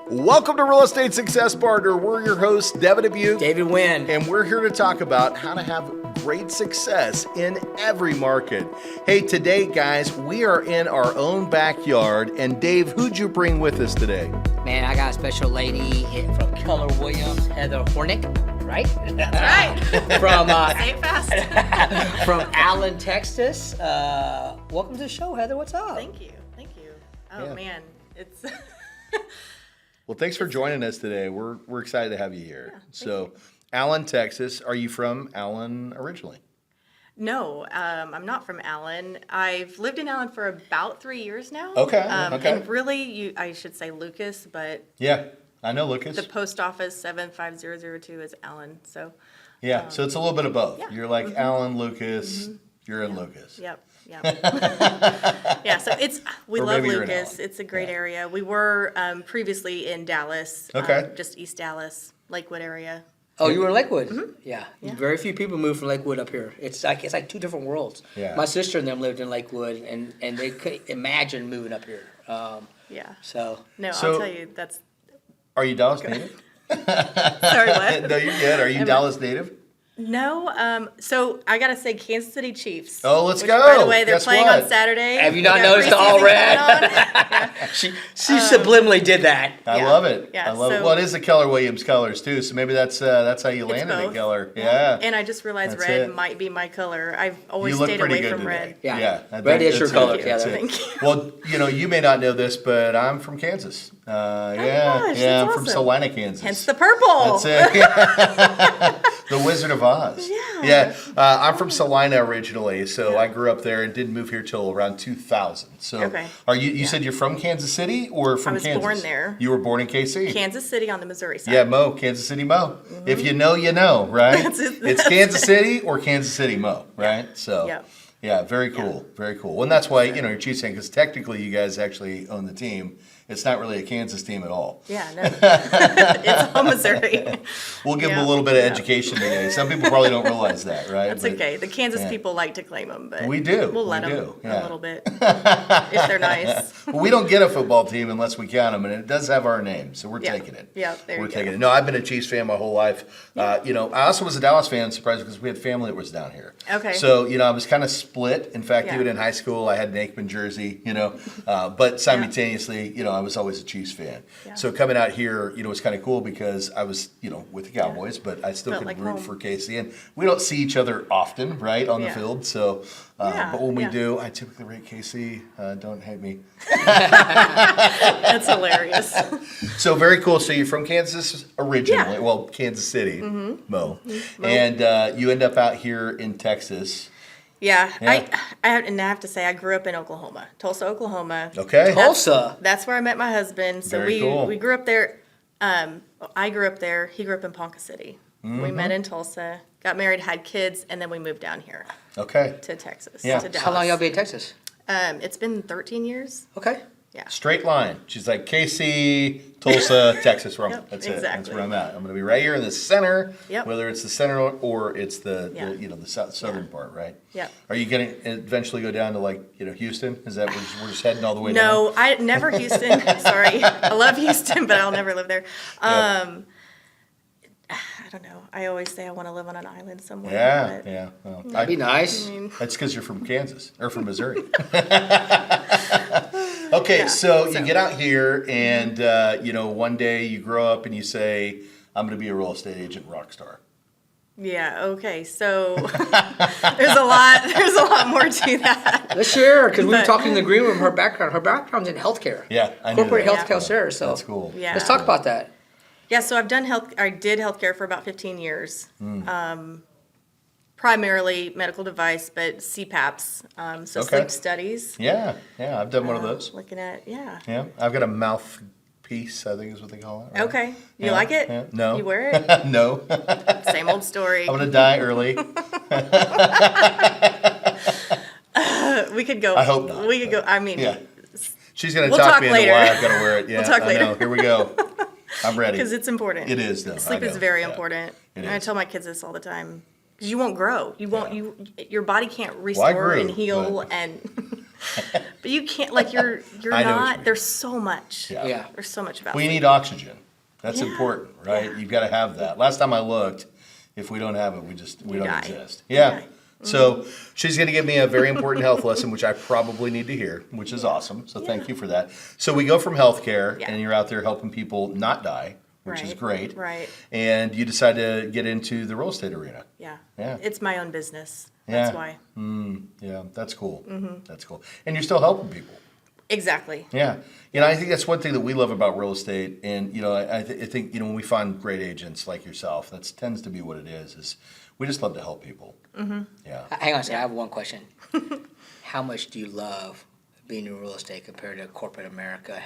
Welcome to Real Estate Success Partner. We're your hosts, Devin and David Wynn. and we're here to talk about how to have great success in every market. Hey, today, guys, we are in our own backyard. And Dave, who'd you bring with us today? Man, I got a special lady from Keller Williams, Heather Horinek, right? That's right. From Say it fast. from Allen, Texas. Welcome to the show, Heather. What's up? Thank you. Oh Yeah. man, it's Well, thanks for joining us today. We're excited to have you here. thank So, Allen, Texas. Are you from Allen originally? no. I'm not from Allen. I've lived in Allen for about 3 years now. Okay, okay. And really, I should say Lucas, but Yeah, I know Lucas. the post office 75002 is Allen. So Yeah, so it's a little bit of both. yeah. You're like Allen, Lucas. You're in Lucas. yep. Yeah. So we Or love maybe you're in Lucas. Allen. It's a great area. We were previously in Dallas. Okay. Just East Dallas, Lakewood area. Oh, you were in Lakewood? Mm-hmm. Yeah. Very few people move from Lakewood up here. It's like two different worlds. Yeah. My sister and them lived in Lakewood, and they couldn't imagine moving up here. Yeah. So No, So- I'll tell you that's. Are you Dallas native? Sorry, what? No, you're good. Are you Dallas native? No, so I gotta say Kansas City Chiefs. Oh, let's which, go. By the way, they're Guess playing what? on Saturday. Have you We not got noticed the all preseason red? going on. she subliminally did that. I Yeah. love it. Yeah, I love it. so- Well, it is the Keller Williams colors too, so maybe that's how you It's landed at both. Keller. Yeah. And I just realized That's red it. might be my color. I've always You look stayed pretty away good from today. red. Yeah. I Red think is your that's color. it. Yeah, That's that's it. Thank you. Well, you may not know this, but I'm from Kansas. Yeah, gosh, yeah, that's I'm from awesome. Salina, Kansas. Hence the purple. That's it. The Wizard of Oz. Yeah. I'm from Salina originally, so I grew up there and didn't move here till around 2000. So, Okay. are you said you're from Kansas City or from was Kansas? born there. You were born in KC. Kansas City on the Missouri side. Yeah, Mo, Kansas City Mo. If you know, you know, right? That's it. It's Kansas City or Kansas City Mo, right? So, Yep. yeah, very cool, very cool. And that's why, you're Chiefs fan, because technically you guys actually own the team. It's not really a Kansas team at all. Yeah, no. It's all Missouri. We'll give them Yeah, a little bit of yeah. education today. Some people probably don't realize that, right? That's But okay. The Kansas yeah. people like to claim them, but We do. We'll let We them do, yeah. a little bit if they're nice. Well, we don't get a football team unless we count them, and it does have our name, so we're Yeah. taking it. Yeah, there We're you taking go. it. No, I've been a Chiefs fan my whole life. I also was a Dallas fan, surprised because we had family that was down here. Okay. So, I was kind of split. In fact, Yeah. even in high school, I had an Aikman jersey, but simultaneously, I was always a Chiefs fan. Yeah. So coming out here, was kind of cool because I was, with the Cowboys, but I still Felt could like root home. for KC. And we don't see each other often, right, on the Yeah. field. So, Yeah, but when we yeah. do, I typically rate KC. Don't hate me. That's hilarious. So very cool. So you're from Kansas originally. Yeah. Well, Kansas City, Mo. And you end up out here in Texas. Yeah, Yeah. I have to say I grew up in Oklahoma, Tulsa, Oklahoma. Okay. Tulsa. That's where I met my husband. So Very we cool. we grew up there. I grew up there. He grew up in Ponca City. We met in Tulsa, got married, had kids, and then we moved down here Okay. to Texas. Yeah. To Dallas. How long y'all been in Texas? It's been 13 years. Okay. Yeah. Straight line. She's like KC, Tulsa, Texas. Where I'm, Yep, that's it. That's exactly. where I'm at. I'm going to be right here in the center. Yep. Whether it's the center or it's the Yeah. the southern part, right? Yep. Are you going to eventually go down to Houston? Is that we're just heading all the way down? No, I never Houston. Sorry, I love Houston, but I'll never live there. Yeah. I don't know. I always say I want to live on an island somewhere. Yeah. but- Yeah. Well, That'd be nice. That's because you're from Kansas or from Missouri. Okay, Yeah, so you so- get out here, and one day you grow up and you say, "I'm going to be a real estate agent rock star." Yeah. Okay. So there's a lot more to that. Let's share, because we were But- talking in the green room. Her background's in healthcare. Yeah, I knew Corporate that. healthcare care. So That's cool. Yeah. let's talk about that. Yeah. So I've done I did healthcare for about 15 years. Primarily medical device, but CPAPs. So Okay. sleep studies. Yeah, I've done one of those. Looking at Yeah, I've got a mouthpiece, I think is what they call it. Right? Okay. You Yeah, like it? yeah. No. You wear it? No, Same old story. I'm going to die early. We could go. I hope not, We could go. I mean, Yeah. She's going to We'll talk talk me into later. why I've got to wear it. Yeah, talk I later. know. Here we go. I'm ready. because it's important. It is, though. I Sleep is know. very Yeah. important. It And I is. tell my kids this all the time. Because you won't grow. You won't. Your body can't I restore grew, and heal but- and But you can't, like, you're I know what you not, mean. there's so much. Yeah. Yeah. There's so much about We sleep. need oxygen. That's Yeah. important, right? Yeah. You've got to have that. Last time I looked, if we don't have it, we don't die. exist. You Yeah. die. So she's going to give me a very important health lesson, which I probably need to hear, which is awesome. So thank you for that. So we go from healthcare, Yeah. and you're out there helping people not die, which is Right. great. Right. And you decide to get into the real estate arena. Yeah. Yeah. It's my own business. Yeah. That's why. Yeah, that's cool. That's cool. And you're still helping people. Exactly. Yeah. You know, I think that's one thing that we love about real estate. And, you know, I think, you know, when we find great agents like yourself, that tends to be what it is we just love to help people. Yeah. Hang on a second, I have one question. How much do you love being in real estate compared to corporate America?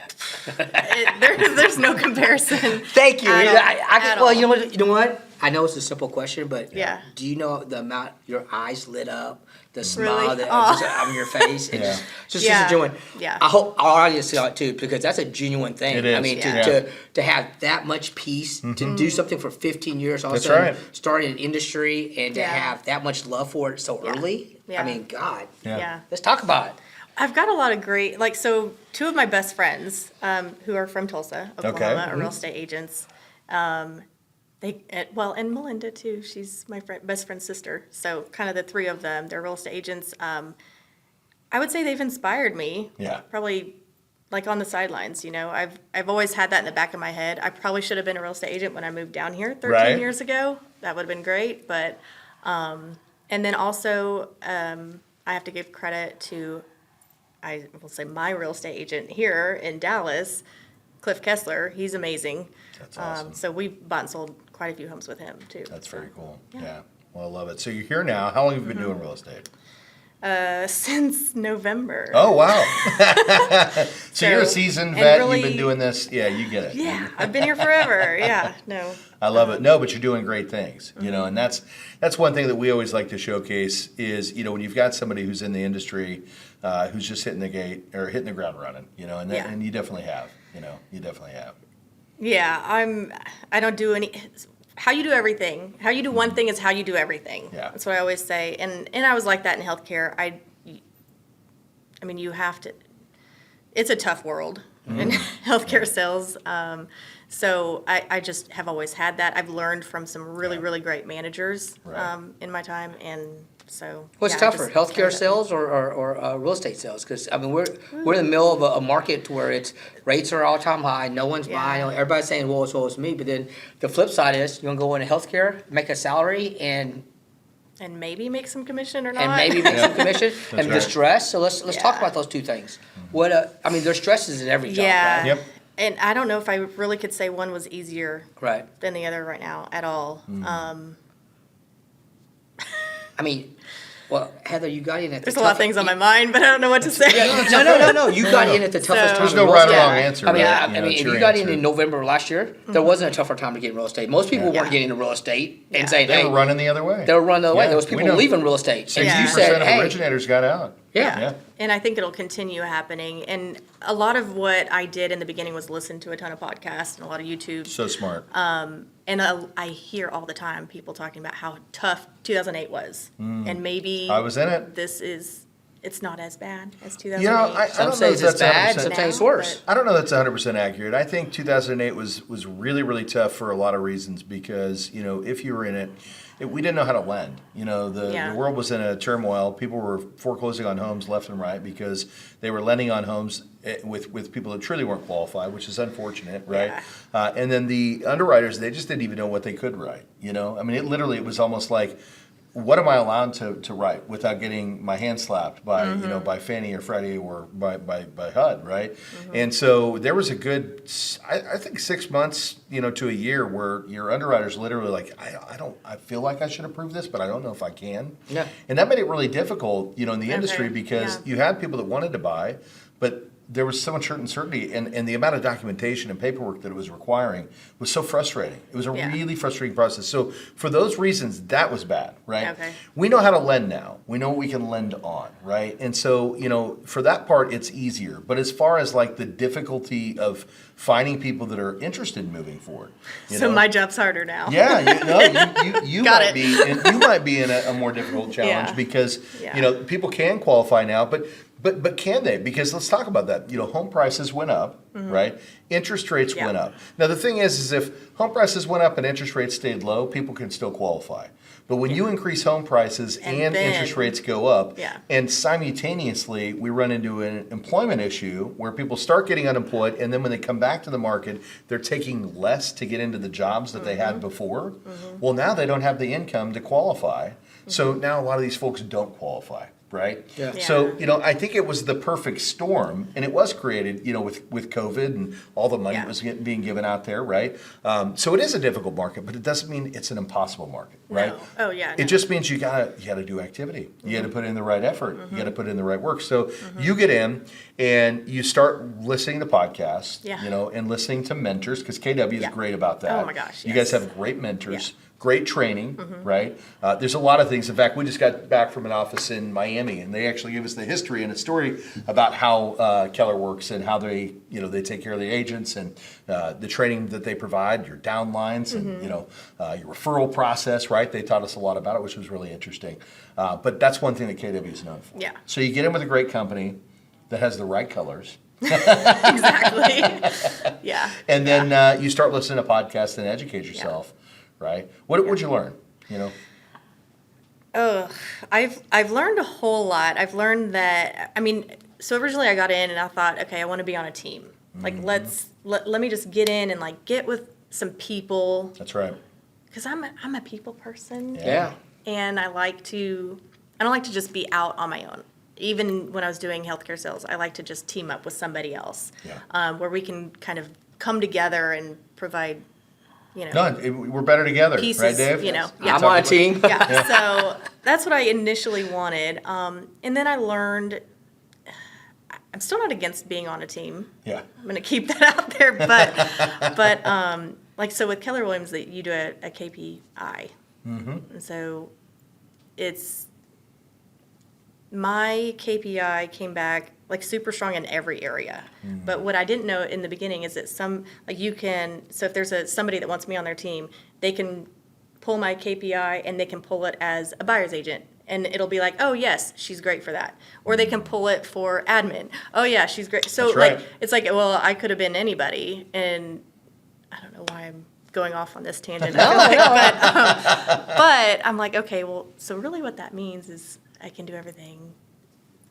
There's no comparison. Thank you. At all. Well, At all. you know what? I know it's a simple question, but Yeah. do you know the amount your eyes lit up, the smile Really? that Aw. just on your face? And Yeah. just Yeah. genuine. Yeah. I hope our audience saw it too, because that's a genuine thing. It is. I mean, Yeah. to have that much peace, to do something for 15 years, all of a That's sudden right. starting an industry, and to Yeah. have that much love for it so early. Yeah. I mean, God, Yeah. Yeah. let's talk about it. I've got a lot of great, like, so two of my best friends who are from Tulsa, Oklahoma, are real estate agents. And Melinda too. She's my best friend's sister. So kind of the three of them, they're real estate agents. I would say they've inspired me. Yeah. Probably like on the sidelines, you know. I've always had that in the back of my head. I probably should have been a real estate agent when I moved down here 13 Right. years ago. That would have been great. But and then also I have to give credit to, I will say, my real estate agent here in Dallas, Cliff Kessler. He's amazing. That's awesome. So we've bought and sold quite a few homes with him too. That's So, very cool. yeah. Yeah. Well, I love it. So you're here now. How long have you been doing real estate? Since November. Oh, wow. So you're a So- seasoned and vet. really- You've been doing this. Yeah, you get it. Yeah, I've been here forever. Yeah, no. I love it. No, but you're doing great things, you know, and that's one thing that we always like to showcase is, you know, when you've got somebody who's in the industry, who's just hitting the gate or hitting the ground running, you know, and Yeah. and you definitely have, you know, you definitely have. Yeah, I don't do any. How you do everything. How you do one thing is how you do everything. Yeah. That's what I always say. And I was like that in healthcare. I mean, you have to. It's a tough world in healthcare sales. So I just have always had that. I've learned from some really, Yeah. really great managers Right. in my time, and so. What's yeah, I tougher, just healthcare carried that. sales or real estate sales? Because I mean, we're in the middle of a market to where it's rates are all time high, no one's Yeah. buying. Everybody's saying, "Well, it's me," but then the flip side is you're gonna go into healthcare, make a salary, and Maybe make some commission or not. maybe make some commission, and the right. stress. So let's talk Yeah. about those two things. What I mean, there's stresses in every job. Yeah. Right? Yep. And I don't know if I really could say one was easier Right. than the other right now at all. I mean, well, Heather, you got in at There's the a lot of toughest- things on my mind, but I don't know what to say. No. You got in at the toughest So- time. There's in no real right or estate. wrong answer. I mean, right? I You know, mean, it's if your you got answer. in November last year, there wasn't a tougher time to get in real estate. Most people weren't Yeah. getting into real estate Yeah. and saying, They "Hey," were running the other way. they were running the other way. Yeah, There was we people know. leaving real estate, and you 60% said, of "Hey, originators got out. Yeah. Yeah. And I think it'll continue happening. And a lot of what I did in the beginning was listen to a ton of podcasts and a lot of YouTube. So smart. And I hear all the time people talking about how tough 2008 was. And maybe I was in it. it's not as bad as 2008. You know, I some don't say know it's if as that's bad, 100%. some say it's Now, worse." I don't know that's 100% accurate. I think 2008 was really, really tough for a lot of reasons because, you know, if you were in it, we didn't know how to lend. You know, the world was in a turmoil. People were foreclosing on homes left and right because they were lending on homes with people that truly weren't qualified, which is unfortunate, right? Yeah. And then the underwriters, they just didn't even know what they could write, you know? I mean, it was almost like, what am I allowed to write without getting my hand slapped by you know by Fannie or Freddie or by HUD, right? And so there was a good I think 6 months to a year where your underwriters literally like I feel like I should approve this, but I don't know if I can. Yeah. And that made it really difficult in the industry because Yeah. you had people that wanted to buy, but there was so much uncertainty, and the amount of documentation and paperwork that it was requiring was so frustrating. It was a Yeah. really frustrating process. So for those reasons, that was bad, right? Okay. We know how to lend now. We know what we can lend on, right? And so, for that part, it's easier. But as far as like the difficulty of finding people that are interested in moving forward, So my job's harder now. yeah, you Got might it. be in a more difficult challenge Yeah. because Yeah. people can qualify now, but But can they? Because let's talk about that. Home prices went up, right? Interest rates Yeah. went up. Now the thing is if home prices went up and interest rates stayed low, people can still qualify. But when you increase home prices and then- interest rates go up, Yeah. and simultaneously we run into an employment issue where people start getting unemployed, and then when they come back to the market, they're taking less to get into the jobs that they had before. Well, now they don't have the income to qualify. So now a lot of these folks don't qualify. Right? Yeah. So, I think it was the perfect storm, and it was created, with COVID and all the money that was being given out there, right? So it is a difficult market, but it doesn't mean it's an impossible market, right? No. Oh, yeah. It no. just means you gotta do activity. You gotta put in the right effort. You gotta put in the right work. So you get in and you start listening to podcasts, Yeah. And listening to mentors, because KW is Yeah. great about that. Oh, my gosh, You guys yes. have great mentors. Yeah. Great training, right? There's a lot of things. In fact, we just got back from an office in Miami, and they actually gave us the history and a story about how Keller works and how they take care of the agents and the training that they provide, your downlines, and your referral process, right? They taught us a lot about it, which was really interesting. But that's one thing that KW is known for. Yeah. So you get in with a great company that has the right colors, Exactly. Yeah. and then you start listening to podcasts and educate yourself. Right? What would you learn? Oh, I've learned a whole lot. I've learned that, so originally I got in and I thought, okay, I want to be on a team. Like, let me just get in and like get with some people, That's right. because I'm a people person. Yeah. And I don't like to just be out on my own. Even when I was doing healthcare sales, I like to just team up with somebody else, where we can kind of come together and provide, No, we're better together, pieces, right, Dave? Yeah. I'm on a team. Yeah, so that's what I initially wanted. And then I learned, I'm still not against being on a team. Yeah. I'm going to keep that out there. But like, so with Keller Williams, that you do a KPI. And so it's, my KPI came back like super strong in every area. But what I didn't know in the beginning is that so if there's somebody that wants me on their team, they can pull my KPI and they can pull it as a buyer's agent. And it'll be like, oh yes, she's great for that. Or they can pull it for admin. Oh yeah, she's great. So That's right. like, it's like, well, I could have been anybody. And I don't know why I'm going off on this tangent. I feel like, but I'm like, okay, well, so really what that means is I can do everything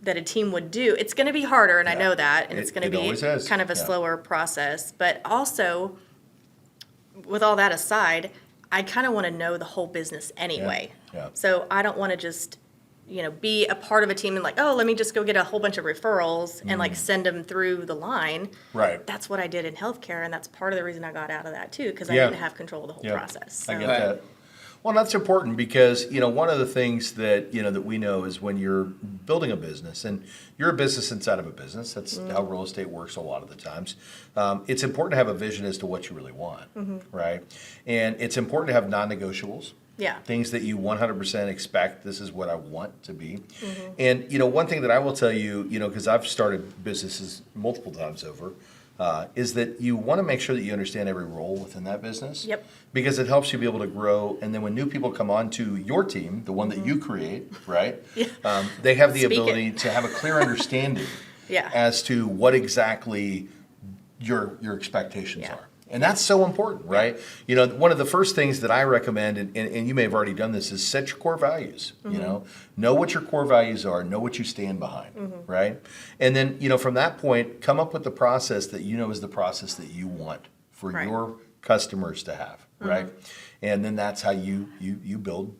that a team would do. It's going to be harder, and I know that, and it's going to It be always is, kind of a yeah. slower process. But also, with all that aside, I kind of want to know the whole business anyway. Yeah. So I don't want to just, be a part of a team and like, oh, let me just go get a whole bunch of referrals and like send them through the line. Right. That's what I did in healthcare, and that's part of the reason I got out of that too, because I Yeah. didn't have control of the whole Yeah. process. I So- get Right. that. Well, that's important because, one of the things that, that we know is when you're building a business and you're a business inside of a business, that's how real estate works a lot of the times. It's important to have a vision as to what you really want, right? And it's important to have non-negotiables. Yeah. Things that you 100% expect, this is what I want to be. And, one thing that I will tell you, because I've started businesses multiple times over, is that you want to make sure that you understand every role within that business. Yep. Because it helps you be able to grow. And then when new people come onto your team, the one that you create, right? Yeah. They have the Speak it. ability to have a clear understanding Yeah. as to what exactly your expectations Yeah. are. And that's so important, right? One of the first things that I recommend, and you may have already done this, is set your core values. Know what your core values are, know what you stand behind, right? And then, from that point, come up with the process that is the process that you want for Right. your customers to have, right? And then that's how you build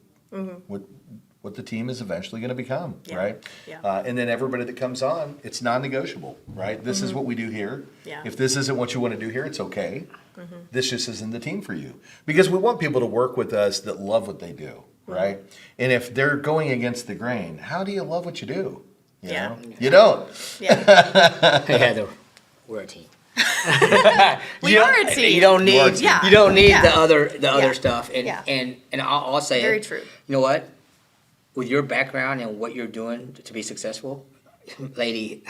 what the team is eventually going to become, Yeah. right? Yeah. And then everybody that comes on, it's non-negotiable, right? This is what we do here. Yeah. If this isn't what you want to do here, it's okay. This just isn't the team for you. Because we want people to work with us that love what they do, right? And if they're going against the grain, how do you love what you do? You Yeah. know? You don't. Yeah. Hey, Heather, we're a team. We are a team. You don't You are a need. team. Yeah. You don't need Yeah. the other Yeah. stuff. And Yeah. and I'll say Very it. true. You know what? With your background and what you're doing to be successful, lady,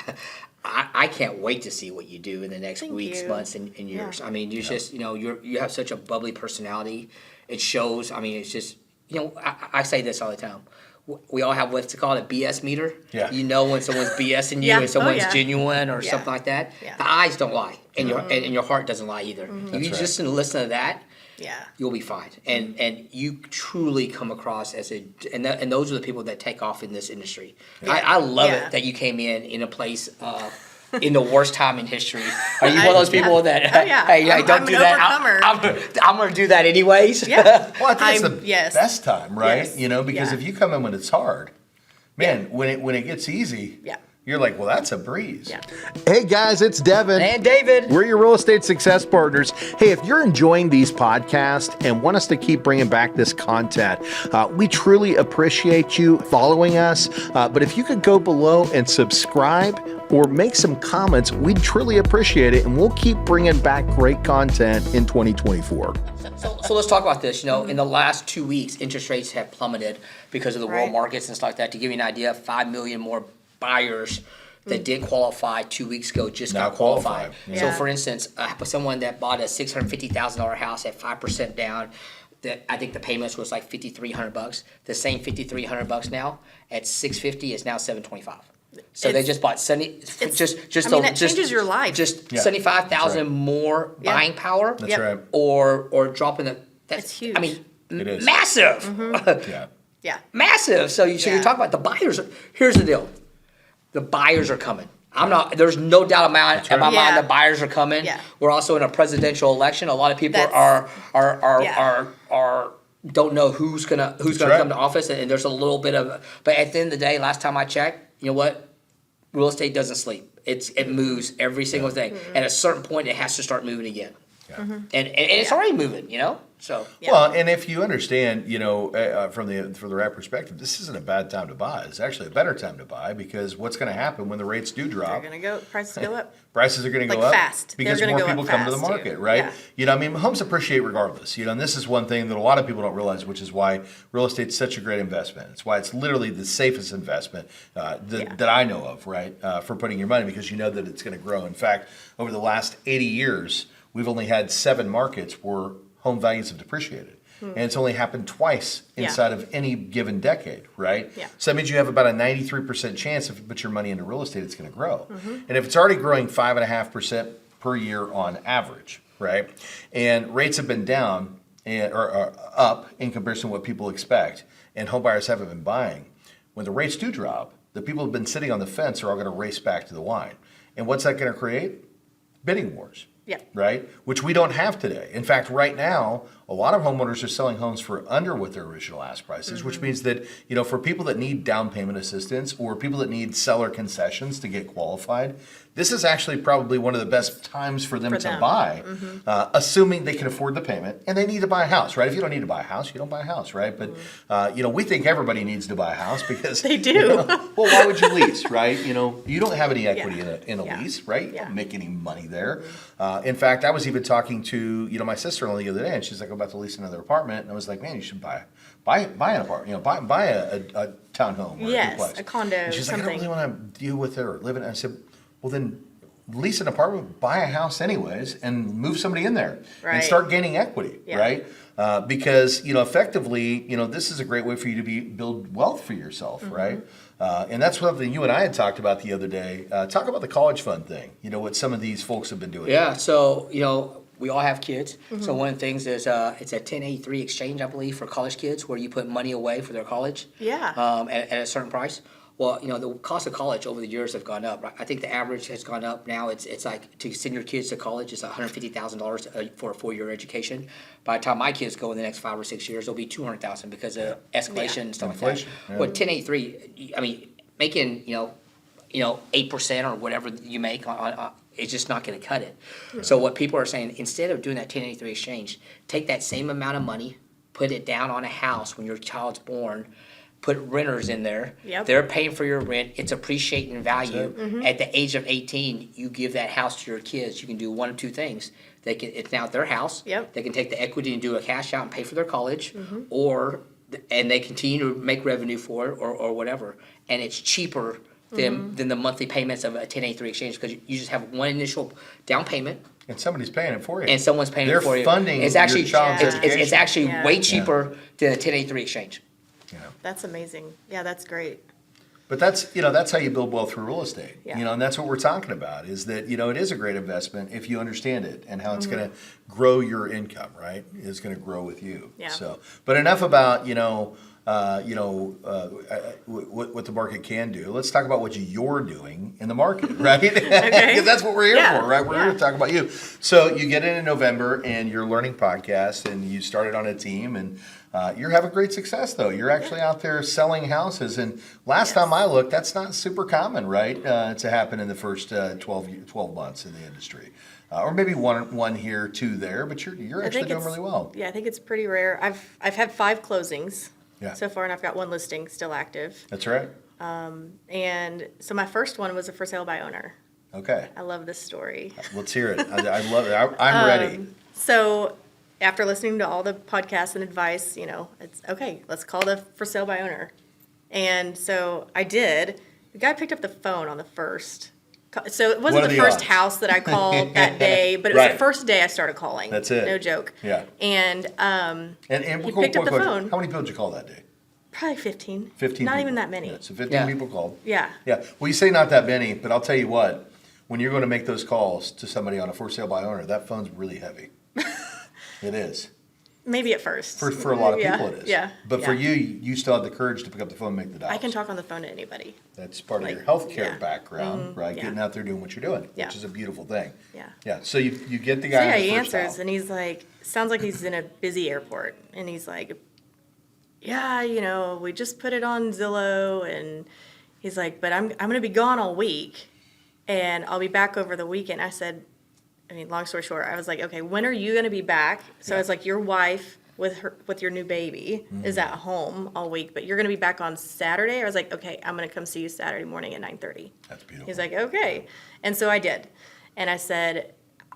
I can't wait to see what you do in the next Thank weeks, you. months, and years. Yeah. I mean, you just you have such a bubbly personality. It shows. I mean, it's just I say this all the time. we all have what's called a BS meter. Yeah. You know when someone's BSing you Yeah. and someone's Oh, yeah. genuine or Yeah. something like that. Yeah. The eyes don't lie, and your heart doesn't lie either. If you That's just listen to that, Yeah. you'll be fine. And you truly come across as and those are the people that take off in this industry. I love Yeah. it that you came in a place in the worst time in history. Are you one of those people that Oh, yeah. hey, I'm- don't I'm do an that? overcomer. I'm going to do that anyways. Yeah. Well, I think it's the yes. best time, right? Yes. You know, because Yeah. if you come in when it's hard, man, when it gets easy, Yeah. you're like, well, that's a breeze. Yeah. Hey guys, it's Devin. And David. We're your real estate success partners. Hey, if you're enjoying these podcasts and want us to keep bringing back this content, we truly appreciate you following us. But if you could go below and subscribe or make some comments, we'd truly appreciate it. And we'll keep bringing back great content in 2024. So let's talk about this. You know, in the last 2 weeks, interest rates have plummeted because of the world Right. markets and stuff like that. To give you an idea, 5 million more buyers that did qualify 2 weeks ago just Now got qualified. qualified. So Yeah. for instance, someone that bought a $650,000 house at 5% down, that I think the payments was like $5,300. The same $5,300 now at 650 is now 725. So they It's- just bought 70. Just I mean, that changes your life. Just Yeah, 75,000 that's more Yeah. buying power. That's Yep. right. Or dropping the. That's It's huge. I mean, It is. massive, Yeah. Yeah. massive. So you're Yeah. talking about the buyers. Here's the deal: the buyers are coming. I'm not. There's no doubt in my right. mind Yeah. the buyers are coming. Yeah. We're also in a presidential election. A lot of people That's- are don't know who's gonna right. come to office, and there's a little bit of. But at the end of the day, last time I checked, you know what? Real estate doesn't sleep. It moves every single day. At a certain point, it has to start moving again. Yeah. And it's already moving. You know. So Yeah. Well, and if you understand, you know, from the right perspective, this isn't a bad time to buy. It's actually a better time to buy because what's going to happen when the rates do They're drop? gonna go. Prices go up. Prices are going to go Like up fast. They're because gonna more go up people come to the fast, too. market, right? Yeah. You know, I mean, homes appreciate regardless. You know, and this is one thing that a lot of people don't realize, which is why real estate's such a great investment. It's why it's literally the safest investment that I know of, right, for putting your money because you know that it's going to grow. In fact, over the last 80 years, we've only had 7 markets where home values have depreciated. And it's only happened twice Yeah. inside of any given decade, right? Yeah. So that means you have about a 93% chance if you put your money into real estate, it's going to grow. And if it's already growing 5.5% per year on average, right? And rates have been down or up in comparison to what people expect, and home buyers haven't been buying. When the rates do drop, the people who've been sitting on the fence are all going to race back to the wine. And what's that going to create? Bidding wars. Yeah. Right? Which we don't have today. In fact, right now, a lot of homeowners are selling homes for under what their original ask prices, which means that, you know, for people that need down payment assistance or people that need seller concessions to get qualified, this is actually probably one of the best times for them to buy, assuming they can afford the payment and they need to buy a house, right? If you don't need to buy a house, you don't buy a house, right? But, you know, we think everybody needs to buy a house because They do. you know, well, why would you lease, right? You know, you don't have any equity Yeah. in a Yeah. lease, right? You Yeah. don't make any money there. In fact, I was even talking to, you know, my sister-in-law the other day, and she's like, I'm about to lease another apartment, and I was like, man, you should buy an apartment, you know, buy a townhome or Yes, a duplex. a condo, And she's like, I don't something. really want to deal with it or live in it. I said, well, then lease an apartment, buy a house anyways, and move somebody in there and Right. start gaining equity, Yeah. right? Because, you know, effectively, you know, this is a great way for you to build wealth for yourself, right? And that's something you and I had talked about the other day. Talk about the college fund thing, you know, what some of these folks have been doing. yeah, so you know we all have kids. So one of the things is it's a 1083 exchange, I believe, for college kids, where you put money away for their college. Yeah. At a certain price. Well, you know, the cost of college over the years have gone up. Right? I think the average has gone up now. It's like to send your kids to college is $150,000 for a 4-year education. By the time my kids go in the next 5 or 6 years, it'll be $200,000 because of escalation and stuff Inflation, like that. yeah. Well, 1083, I mean, making you know 8% or whatever you make on it's just not going to cut it. So what people are saying, instead of doing that 1083 exchange, take that same amount of money, put it down on a house when your child's born. Put renters in there. Yep. They're paying for your rent. It's appreciating in value. At the age of 18, you give that house to your kids. You can do one of two things. It's now their house. Yep. They can take the equity and do a cash out and pay for their college, and they continue to make revenue for it or whatever. And it's cheaper than the monthly payments of a 1083 exchange because you just have one initial down payment. And somebody's paying it for you. And someone's paying They're it for you. funding It's actually your child's Yeah. education. it's actually Yeah. way cheaper than a 1083 exchange. You know. That's amazing. Yeah, that's great. But that's how you build wealth through real estate. Yeah. And that's what we're talking about is that, it is a great investment if you understand it and how it's going to grow your income, right? It's going to grow with you. Yeah. So, but enough about, what the market can do. Let's talk about what you're doing in the market, right? Because that's what we're here Yeah. for, right? We're here to talk about you. So you get in November and you're learning podcasts and you started on a team and you're having great success though. You're actually out there selling houses. And last time I looked, that's not super common, right? To happen in the first 12 months in the industry. Or maybe one here, two there, but you're actually doing really well. Yeah, I think it's pretty rare. I've had 5 closings Yeah. so far, and I've got 1 listing still active. That's right. And so my first one was a for sale by owner. Okay. I love this story. Let's hear it. I love it. I'm ready. So after listening to all the podcasts and advice, it's okay, let's call the for sale by owner. And so I did. The guy picked up the phone on the first. So it wasn't What are the the first odds? house that I called that day, but it was Right. the first day I started calling. That's it. No joke. Yeah. And And he picked up the phone. How many people did you call that day? Probably 15. 15 Not people. even that many. Yeah, so 15 Yeah. people called. Yeah. Yeah. Well, you say not that many, but I'll tell you what, when you're going to make those calls to somebody on a for sale by owner, that phone's really heavy. It is. Maybe at first. For a lot of Yeah, people it is. Yeah. But for yeah. you still have the courage to pick up the phone and make the dials. I can talk on the phone to anybody. That's part of your like, healthcare yeah. background, right? yeah. Getting out there doing what you're doing, Yeah. which is a beautiful thing. Yeah. Yeah. So you get the So guy yeah, on the he first answers dial. and he's like, sounds like he's in a busy airport. And he's like, yeah, we just put it on Zillow. And he's like, but I'm going to be gone all week and I'll be back over the weekend. I said, long story short, I was like, okay, when are you going to be back? So Yeah. it's like your wife with your new baby is at home all week, but you're going to be back on Saturday. I was like, okay, I'm going to come see you Saturday morning at 9:30. That's beautiful. He's like, okay. And so I did. And I said,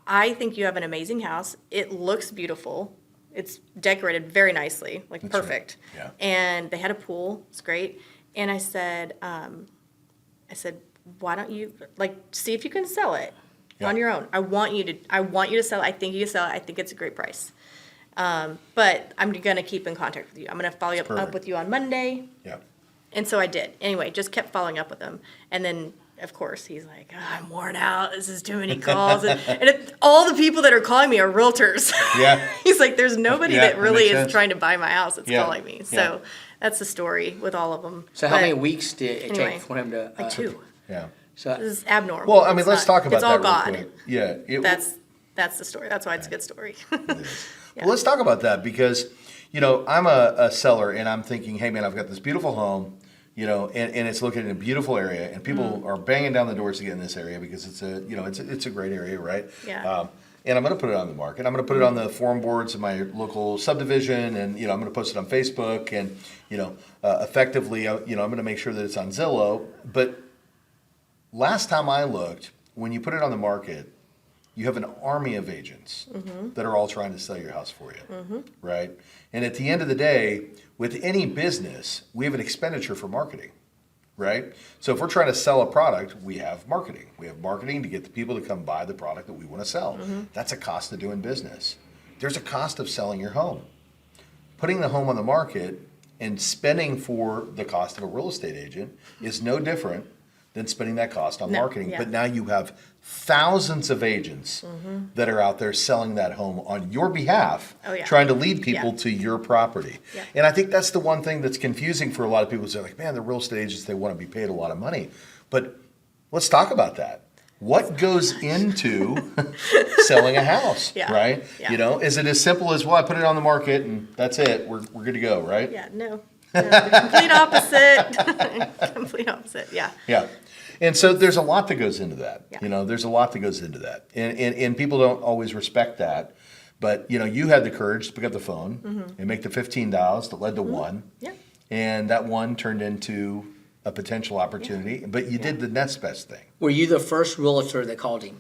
I think you have an amazing house. It looks beautiful. It's decorated very nicely, like That's right. perfect. Yeah. And they had a pool. It's great. And I said, why don't you see if you can sell it Yeah. on your own? I want you to sell it. I think you can sell it. I think it's a great price. But I'm going to keep in contact with you. I'm going to follow up perfect. with you on Monday. Yeah. And so I did. Anyway, just kept following up with him. And then, of course, he's like, I'm worn out. This is too many calls. And all the people that are calling me are realtors. Yeah. He's like, there's nobody Yeah, that that really makes is sense. trying to buy my house that's Yeah, calling me. yeah. So that's the story with all of them. So how But many weeks did it anyway, take for him to? Like 2. Yeah. So This is abnormal. Well, I mean, It's let's not- talk about it's that all real God. quick. Yeah. That's the story. That's why it's a good story. Well, let's talk about that because, I'm a seller and I'm thinking, hey, man, I've got this beautiful home, and it's located in a beautiful area and people are banging down the doors to get in this area because it's a great area, right? Yeah. And I'm going to put it on the market. I'm going to put it on the forum boards of my local subdivision and, I'm going to post it on Facebook and, effectively, I'm going to make sure that it's on Zillow. But last time I looked, when you put it on the market, you have an army of agents that are all trying to sell your house for you, right? And at the end of the day, with any business, we have an expenditure for marketing, right? So if we're trying to sell a product, we have marketing. We have marketing to get the people to come buy the product that we want to sell. That's a cost of doing business. There's a cost of selling your home. Putting the home on the market and spending for the cost of a real estate agent is no different than spending that cost on No, marketing. yeah. But now you have thousands of agents that are out there selling that home on your behalf, Oh, yeah. trying to lead people Yeah. to your property. Yeah. And I think that's the one thing that's confusing for a lot of people. Is they're like, man, the real estate agents, they want to be paid a lot of money. But let's talk about that. What goes into selling a house, Yeah. right? Yeah. Is it as simple as, well, I put it on the market and that's it. We're good to go, right? Yeah, no. Complete opposite. Complete opposite, yeah. Yeah. And so there's a lot that goes into that. Yeah. There's a lot that goes into that. And people don't always respect that. But, you had the courage to pick up the phone and make the 15 dials that led to one. Yeah. And that one turned into a potential opportunity. But you did the next best thing. were you the first realtor that called him?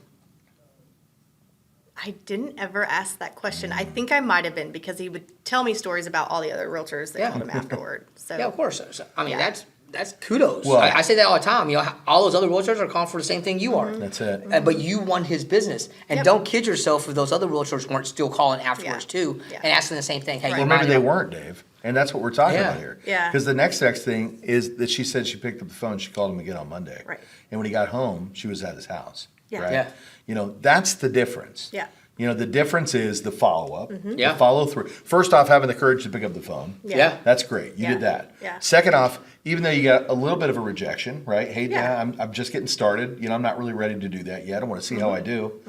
I didn't ever ask that question. I think I might have been because he would tell me stories about all the other realtors that Yeah. called him afterward. So Yeah, of course. So, I mean, Yeah. that's kudos. Well- I say that all the time. All those other realtors are calling for the same thing you are. That's it. But you won his business. And Yep. don't kid yourself if those other realtors weren't still calling afterwards Yeah. too Yeah. and asking the same thing. Hey, Right. you Or maybe mind they if- weren't, Dave. And that's what we're talking Yeah. about here. Yeah. Because the next thing is that she said she picked up the phone. She called him again on Monday. Right. And when he got home, she was at his house. Yeah. Right? Yeah. You know, that's the difference. Yeah. You know, the difference is the follow-up, Yeah. the follow-through. First off, having the courage to pick up the phone. Yeah. That's great. You Yeah. did that. Yeah. Second off, even though you got a little bit of a rejection, right? Hey, Yeah. I'm just getting started. You know, I'm not really ready to do that yet. I want to see how I do.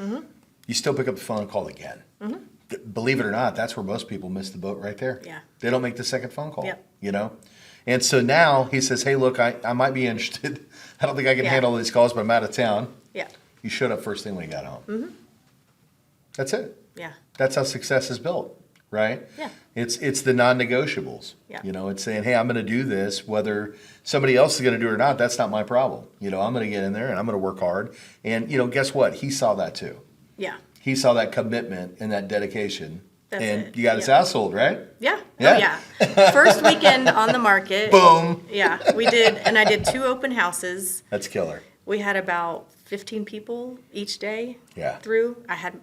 You still pick up the phone and call again. Believe it or not, that's where most people miss the boat right there. Yeah. They don't make the second phone call, Yep. you know? And so now he says, hey, look, I might be interested. I don't think I can Yeah. handle these calls, but I'm out of town. Yeah. You showed up first thing when he got home. That's it. Yeah. That's how success is built, right? Yeah. It's the non-negotiables. Yeah. You know, it's saying, hey, I'm going to do this, whether somebody else is going to do it or not. That's not my problem. You know, I'm going to get in there and I'm going to work hard. And you know, guess what? He saw that too. Yeah. He saw that commitment and that dedication. That's and it. you got his Yeah. house sold, right? Yeah. Yeah. Oh, yeah. First weekend on the market. Boom. Yeah, we did, and I did 2 open houses. That's killer. We had about 15 people each day Yeah. through. I had,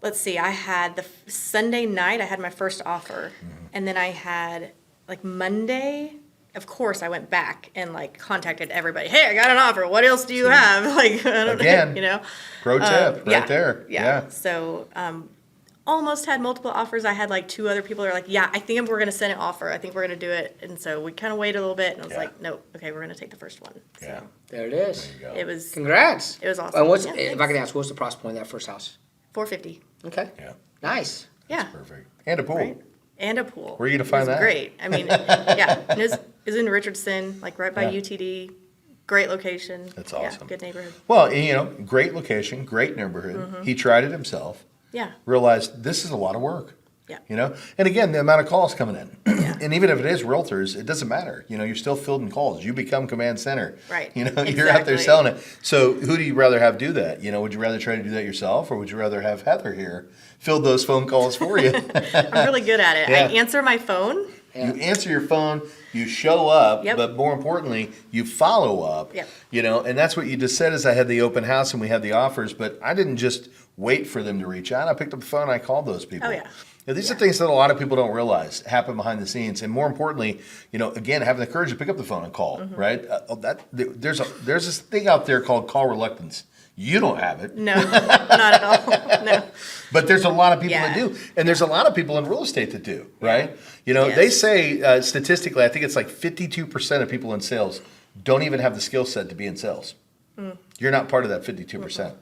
let's see, I had the Sunday night, I had my first offer. And then I had, like, Monday, of course, I went back and, like, contacted everybody. Hey, I got an offer. What else do you have? Like, I don't Again, know, you know? Pro tip right there. Yeah. So, almost had multiple offers. I had like 2 other people that are like, yeah, I think we're going to send an offer. I think we're going to do it. And so we kind of waited a little bit, and I was Yeah. like, nope, okay, we're going to take the first one. So Yeah. There it is. There you go. it was Congrats. It was awesome. And what's, Yeah, if I thanks. can ask, what's the price point of that first house? $450. Okay. Yeah. Nice. Yeah. Perfect. And a pool. Right. And a pool. Where are you gonna It find was that? Great. I mean, yeah. And it was in Richardson, like right by Yeah. UTD. Great location. That's Yeah, awesome. good neighborhood. Well, and, you know, great location, great neighborhood. He tried it himself. Yeah. Realized this is a lot of work. Yeah. You know, and again, the amount of calls coming in, Yeah. and even if it is realtors, it doesn't matter. You know, you're still fielding calls. You become command center. Right. You know, you're out there Exactly. selling it. So, who do you rather have do that? You know, would you rather try to do that yourself, or would you rather have Heather here field those phone calls for you? I'm really good at it. Yeah. I answer my phone. Yeah. You answer your phone, you show up, Yep. but more importantly, you follow up. Yep. You know, and that's what you just said. Is I had the open house and we had the offers, but I didn't just wait for them to reach out. I picked up the phone and I called those people. Oh, yeah. Now, these are Yeah. things that a lot of people don't realize happen behind the scenes, and more importantly, you know, again, having the courage to pick up the phone and call. Mm-hmm. Right? There's this thing out there called call reluctance. You don't have it. No, not at all. No. But there's a lot of people that Yeah. do, and there's a lot of people in real estate that do, right? You know, Yes. they say statistically, I think it's like 52% of people in sales don't even have the skill set to be in sales. You're not part of that 52%.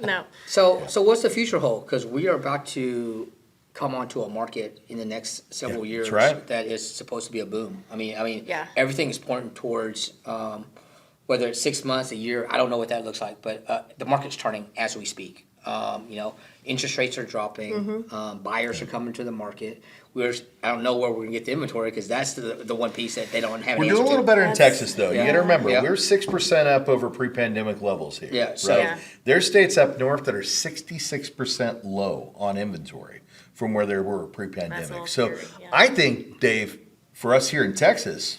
No. So what's the future hold? Because we are about to come onto a market in the next several Yeah, years that's right. that is supposed to be a boom. I mean, Yeah. everything is pointing towards whether it's 6 months, a year. I don't know what that looks like, but the market's turning as we speak. You know, interest rates are dropping. Buyers are coming to the market. I don't know where we're gonna get the inventory because that's the one piece that they don't have. We're an doing a answer little to. better in That's- Texas, though. You Yeah. got to remember, Yeah. we're 6% up over pre-pandemic levels here. Yeah, so- right? Yeah. There's states up north that are 66% low on inventory from where they were That's a pre-pandemic. little So scary, yeah. I think, Dave, for us here in Texas,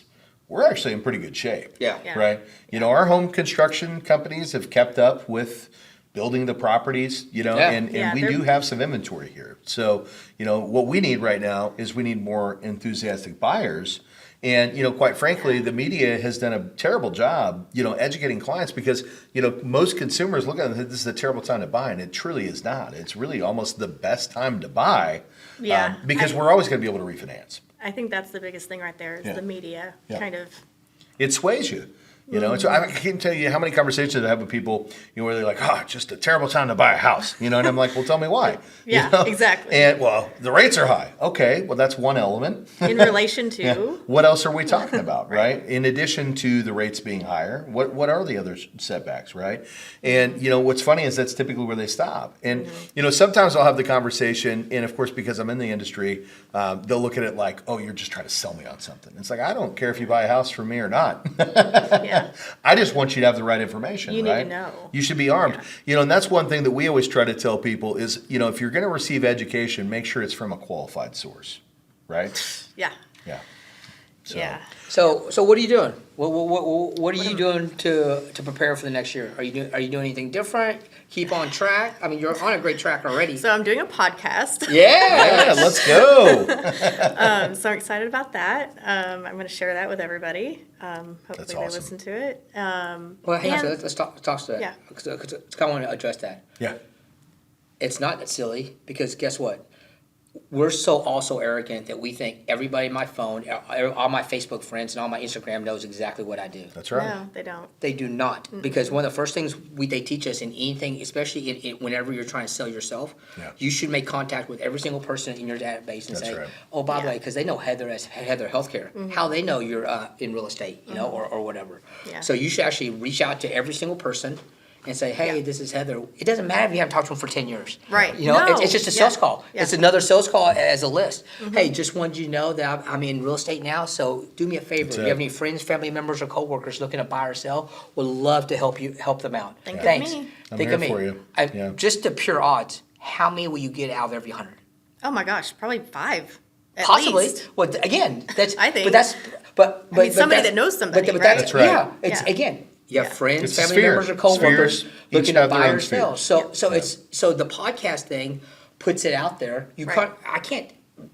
we're actually in pretty good shape. Yeah. Yeah. Right? You know, our home construction companies have kept up with building the properties, you know, Yeah. and Yeah, we they're- do have some inventory here. So, you know, what we need right now is we need more enthusiastic buyers. And, you know, quite frankly, the media has done a terrible job, you know, educating clients because, you know, most consumers look at it and think this is a terrible time to buy, and it truly is not. It's really almost the best time to buy Yeah, because we're always going to be able to refinance. I think that's the biggest thing right there is Yeah. the media Yeah. kind of. It sways you. You know, so I can't tell you how many conversations I have with people, you know, where they're like, "Oh, it's just a terrible time to buy a house," you know, and I'm like, "Well, tell me why." You Yeah, know? exactly. And well, the rates are high. Okay, well, that's one element. In relation to, Yeah. What else are we talking about, right? In addition to the rates being higher, what are the other setbacks, right? And you know, what's funny is that's typically where they stop. And you know, sometimes I'll have the conversation, and of course, because I'm in the industry, they'll look at it like, "Oh, you're just trying to sell me on something." It's like I don't care if you buy a house from me or not. yeah, I just want you to have the right information, You need to right? know. You should be armed. Yeah. You know, and that's one thing that we always try to tell people is, you know, if you're going to receive education, make sure it's from a qualified source, right? yeah. Yeah. So. Yeah. So what are you doing? What are you doing to prepare for the next year? Are you doing anything different? Keep on track? I mean, you're on a great track already. So I'm doing a podcast. Yeah, let's go. So I'm excited about that. I'm going to share that with everybody. Hopefully That's they awesome. listen to it. Well, hang on. So let's talk to that. Yeah. Because I kind of want to address that. Yeah. It's not that silly because guess what? We're so also arrogant that we think everybody in my phone, all my Facebook friends and all my Instagram knows exactly what I do. That's right. No, they don't. They do not, because one of the first things they teach us in anything, especially whenever you're trying to sell yourself, Yeah. you should make contact with every single person in your database and That's say, right. oh, by the Yeah. way, because they know Heather as Heather Healthcare, how they know you're in real estate, you know, or whatever. Yeah. So you should actually reach out to every single person and say, hey, Yeah. this is Heather. It doesn't matter if you haven't talked to them for 10 years. Right. You know, No. it's just a Yeah. sales call. Yeah. It's another sales call as a list. Hey, just wanted you to know that I'm in real estate now, so do me a favor. That's If you it. have any friends, family members, or coworkers looking to buy or sell, would love to help them out. Think of Thanks. me. I'm Think here of me. for you. Yeah. Just the pure odds. How many will you get out of every 100? Oh my gosh, probably 5. At Possibly. least. Well, again, that's. I think. But that's. But I mean, but somebody that's- that knows somebody, But right? that's That's right. Yeah. It's Yeah. again. You have Yeah. friends, It's a family sphere. members, or coworkers Spheres, each looking to have their buy own or sell. sphere. So the podcast thing puts it out there. You Right. can't. I can't.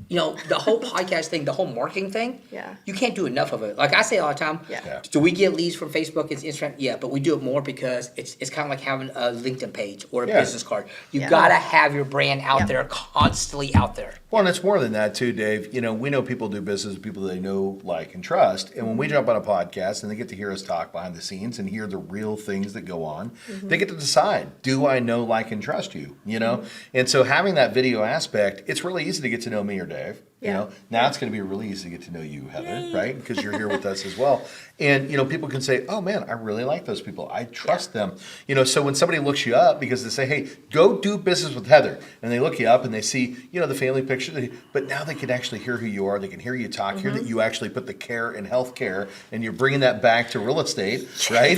You know, the whole podcast thing, the whole marketing thing. Yeah. You can't do enough of it. Like I say all the time. Yeah. Yeah. Do we get leads from Facebook and Instagram? Yeah, but we do it more because it's kind of like having a LinkedIn page or a Yeah. business card. You Yeah. gotta have your brand out Yeah. there, constantly out there. Well, and it's more than that too, Dave. You know, we know people do business with people they know, like, and trust. And when we jump on a podcast and they get to hear us talk behind the scenes and hear the real things that go on, they get to decide, do I know, like, and trust you? You know? And so having that video aspect, it's really easy to get to know me or Dave. You Yeah. know, now it's going to be really easy to get to know you, Heather, right? Because you're here with us as well. And, you know, people can say, oh man, I really like those people. I trust them. You know, so when somebody looks you up because they say, hey, go do business with Heather. And they look you up and they see, you know, the family picture. But now they can actually hear who you are. They can hear you talk, hear that you actually put the care in healthcare and you're bringing that back to real estate, right?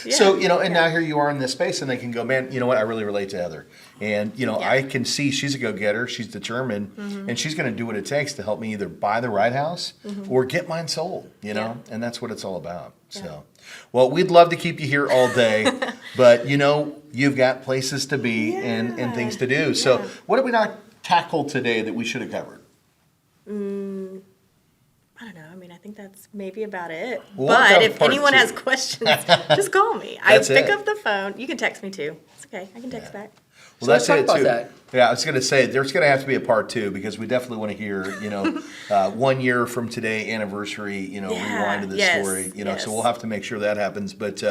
So, you know, and now here you are in this space and they can go, man, you know what? I really relate to Heather. And, you know, Yeah. I can see she's a go-getter. She's determined and she's going to do what it takes to help me either buy the right house or get mine sold, you know, and that's what it's all about. So, well, we'd love to keep you here all day, but, you know, you've got places to be and things to do. So Yeah. what did we not tackle today that we should have covered? I don't know. I mean, I think that's maybe about it. We'll look But up if part anyone 2. has questions, just call me. That's I pick it. up the phone. You can text me too. It's okay. I can text back. Well, So let's that's talk it about too. that. Yeah, I was going to say there's going to have to be a part 2 because we definitely want to hear, you know, 1 year from today anniversary, you know, Yeah, rewind to the yes, story, you know. yes. So we'll have to make sure that happens. But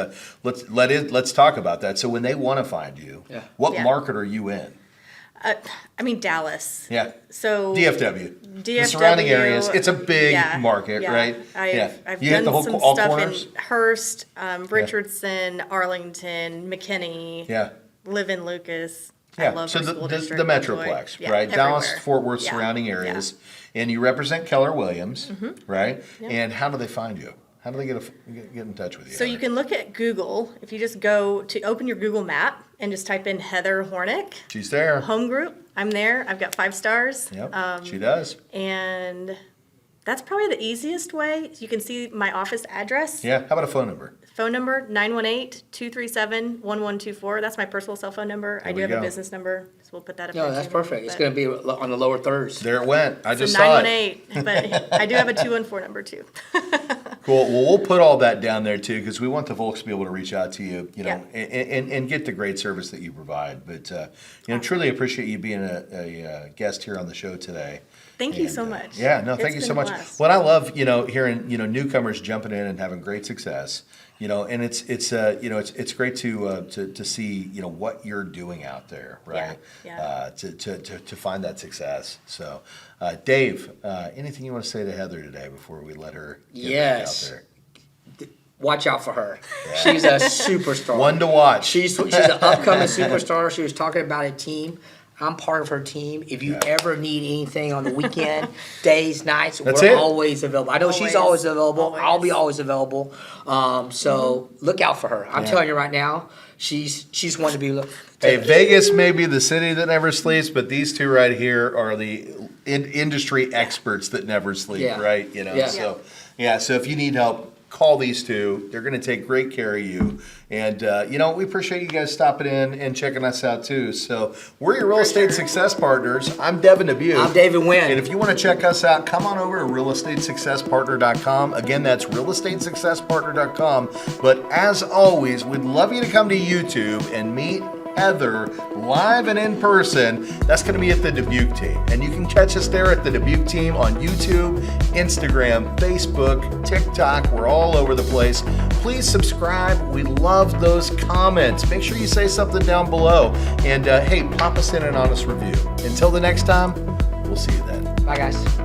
let's talk about that. So when they want to find you, Yeah. what Yeah. market are you in? I mean, Dallas. Yeah, So DFW, the DFW, surrounding areas. It's a big yeah, market, yeah. right? I've You hit done the whole some all stuff corners. in Hearst, Richardson, Arlington, McKinney. Yeah. Live in Lucas. I Yeah, love so our the, school the, district. the enjoy- Metroplex, yeah, right? Dallas, everywhere. Fort Worth, Yeah, surrounding yeah. areas. And you represent Keller Williams, right? Yep. And how do they find you? How do they get in touch with you? So you can look at Google. If you just go to open your Google map and just type in Heather Horinek, She's there. home group. I'm there. I've got 5 stars. Yep, she does. And that's probably the easiest way. You can see my office address. Yeah, how about a phone number? Phone number 918-237-1124. That's my personal cell phone number. I There do we have go. a business number, so we'll put that up No, there that's too. perfect. It's But- going to be on the lower thirds. There it went. I So just saw it. 918, but I do have a 214 number too. Cool. Well, we'll put all that down there too, because we want the folks to be able to reach out to you, you know, Yeah. and get the great service that you provide. But you know, truly appreciate you being a guest here on the show today. Thank you And, so much. Yeah, no, thank It's you been so a much. blast. What I love, you know, hearing, you know, newcomers jumping in and having great success, you know, and it's you know, it's great to see, you know, what you're doing out there, right? Yeah. To find that success. So, Dave, anything you want to say to Heather today before we let her get Yes. back out there? Watch out for her. She's a superstar. One to watch. She's an upcoming superstar. She was talking about a team. I'm part of her team. If you ever need anything on the weekend, days, nights, That's we're it. always available. I know she's Always. always available. Always. I'll be always available. So look out for her. I'm Yeah. telling you right now, she's one to be. Hey, Vegas may be the city that never sleeps, but these two right here are the industry experts that never sleep, Yeah. right? You know, Yeah. so so if you need help, call these two. They're going to take great care of you. And, we appreciate you guys stopping in and checking us out too. So we're your real estate success partners. I'm Devin Dubuque. I'm David Wynn. And if you want to check us out, come on over to realestatesuccesspartner.com. Again, that's realestatesuccesspartner.com. But as always, we'd love you to come to YouTube and meet Heather live and in person. That's going to be at the Dubuque team. And you can catch us there at the Dubuque team on YouTube, Instagram, Facebook, TikTok. We're all over the place. Please subscribe. We love those comments. Make sure you say something down below. And hey, pop us in an honest review. Until the next time, we'll see you then. Bye, guys.